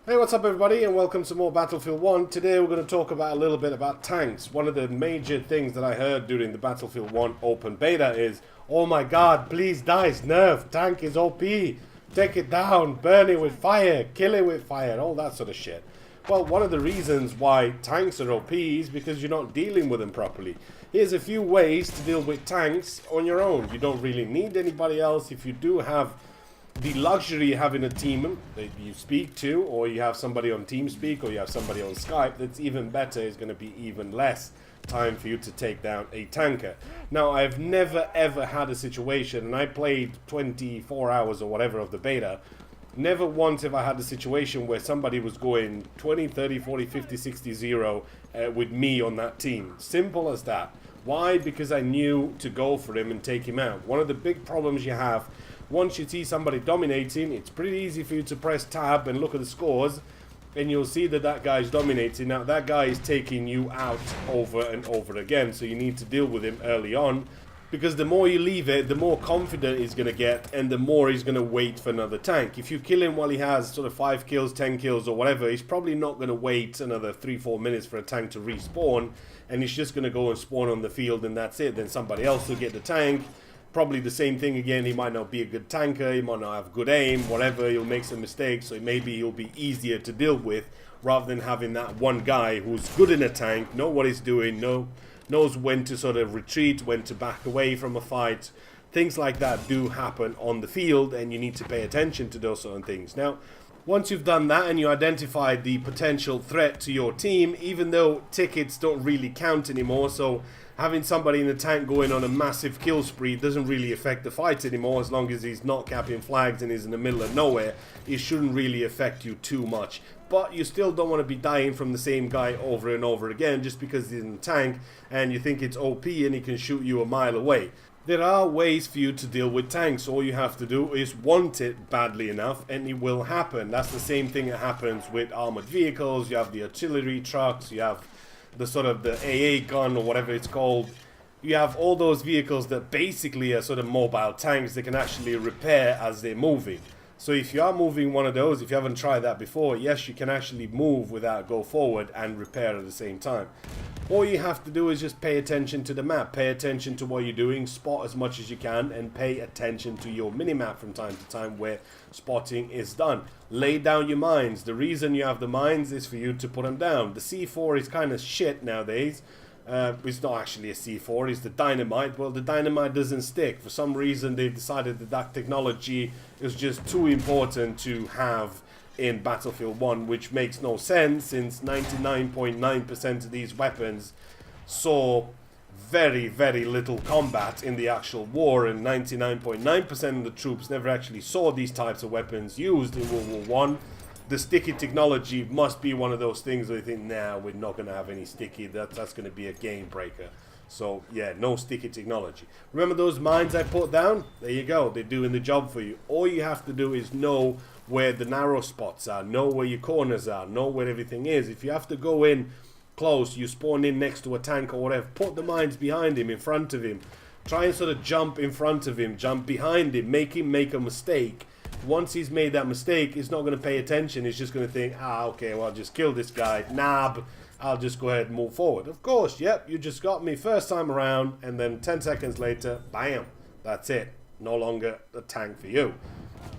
Hey, what's up everybody, and welcome to more Battlefield 1. Today we're going to talk about a little bit about tanks. One of the major things that I heard during the Battlefield 1 open beta is, oh my god, please DICE, nerf, tank is OP, take it down, burn it with fire, kill it with fire, all that sort of shit. Well, one of the reasons why tanks are OP is because you're not dealing with them properly. Here's a few ways to deal with tanks on your own. You don't really need anybody else. If you do have the luxury of having a team that you speak to, or you have somebody on TeamSpeak, or you have somebody on Skype, that's even better. Is going to be even less time for you to take down a tanker. Now, I've never ever had a situation, and I played 24 hours or whatever of the beta, never once have I had a situation where somebody was going 20, 30, 40, 50, 60, 0 with me on that team. Simple as that. Why? Because I knew to go for him and take him out. One of the big problems you have, once you see somebody dominating, it's pretty easy for you to press tab and look at the scores, and you'll see that that guy's dominating. Now, that guy is taking you out over and over again, so you need to deal with him early on, because the more you leave it, the more confident he's going to get, and the more he's going to wait for another tank. If you kill him while he has sort of 5 kills, 10 kills, or whatever, he's probably not going to wait another 3-4 minutes for a tank to respawn, and he's just going to go and spawn on the field, and that's it. Then somebody else will get the tank. Probably the same thing again. He might not be a good tanker, he might not have good aim, whatever, he'll make some mistakes, so maybe he'll be easier to deal with, rather than having that one guy who's good in a tank, know what he's doing, knows when to sort of retreat, when to back away from a fight. Things like that do happen on the field, and you need to pay attention to those sort of things. Now, once you've done that and you identify the potential threat to your team, even though tickets don't really count anymore, so having somebody in the tank going on a massive kill spree doesn't really affect the fight anymore. As long as he's not capping flags and he's in the middle of nowhere, it shouldn't really affect you too much. But you still don't want to be dying from the same guy over and over again just because he's in the tank and you think it's OP and he can shoot you a mile away. There are ways for you to deal with tanks. All you have to do is want it badly enough and it will happen. That's the same thing that happens with armored vehicles. You have the artillery trucks, you have the sort of the AA gun or whatever it's called. You have all those vehicles that basically are sort of mobile tanks that can actually repair as they're moving. So if you are moving one of those, if you haven't tried that before, yes, you can actually move without go forward and repair at the same time. All you have to do is just pay attention to the map, pay attention to what you're doing, spot as much as you can, and pay attention to your minimap from time to time where spotting is done. Lay down your mines. The reason you have the mines is for you to put them down. The C4 is kind of shit nowadays. It's not actually a C4, it's the dynamite. Well, the dynamite doesn't stick. For some reason, they've decided that that technology is just too important to have in Battlefield 1, which makes no sense since 99.9% of these weapons saw very, very little combat in the actual war, and 99.9% of the troops never actually saw these types of weapons used in World War 1. The sticky technology must be one of those things where you think, nah, we're not going to have any sticky, that's going to be a game breaker. So, yeah, no sticky technology. Remember those mines I put down? There you go, they're doing the job for you. All you have to do is know where the narrow spots are, know where your corners are, know where everything is. If you have to go in close, you spawn in next to a tank or whatever, put the mines behind him, in front of him. Try and sort of jump in front of him, jump behind him, make him make a mistake. Once he's made that mistake, he's not going to pay attention. He's just going to think, okay, well, I'll just kill this guy. Nab, I'll just go ahead and move forward. Of course, yep, you just got me first time around, and then 10 seconds later, bam, that's it. No longer a tank for you.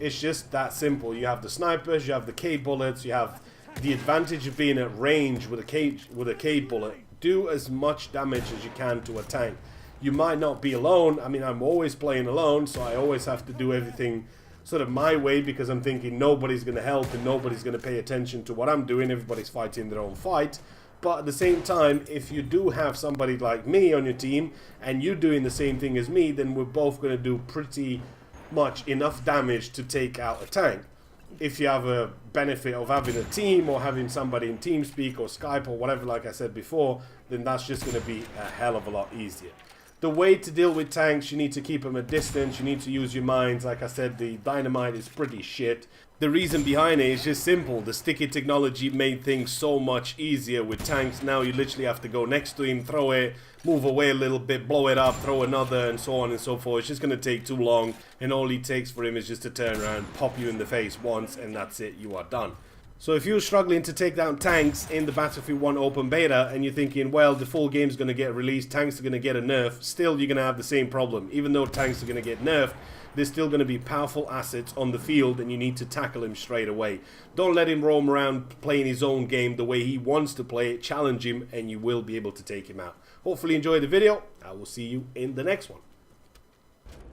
It's just that simple. You have the snipers, you have the K bullets, you have the advantage of being at range with a K bullet. Do as much damage as you can to a tank. You might not be alone. I mean, I'm always playing alone, so I always have to do everything sort of my way, because I'm thinking nobody's going to help and nobody's going to pay attention to what I'm doing. Everybody's fighting their own fight. But at the same time, if you do have somebody like me on your team and you're doing the same thing as me, then we're both going to do pretty much enough damage to take out a tank. If you have a benefit of having a team or having somebody in TeamSpeak or Skype or whatever, like I said before, then that's just going to be a hell of a lot easier. The way to deal with tanks, you need to keep them at distance, you need to use your mines. Like I said, the dynamite is pretty shit. The reason behind it is just simple. The sticky technology made things so much easier with tanks. Now you literally have to go next to him, throw it, move away a little bit, blow it up, throw another, and so on and so forth. It's just going to take too long, and all it takes for him is just to turn around, pop you in the face once, and that's it, you are done. So if you're struggling to take down tanks in the Battlefield 1 open beta and you're thinking, well, the full game's going to get released, tanks are going to get a nerf, still you're going to have the same problem. Even though tanks are going to get nerfed, there's still going to be powerful assets on the field and you need to tackle him straight away. Don't let him roam around playing his own game the way he wants to play it. Challenge him and you will be able to take him out. Hopefully you enjoyed the video. I will see you in the next one.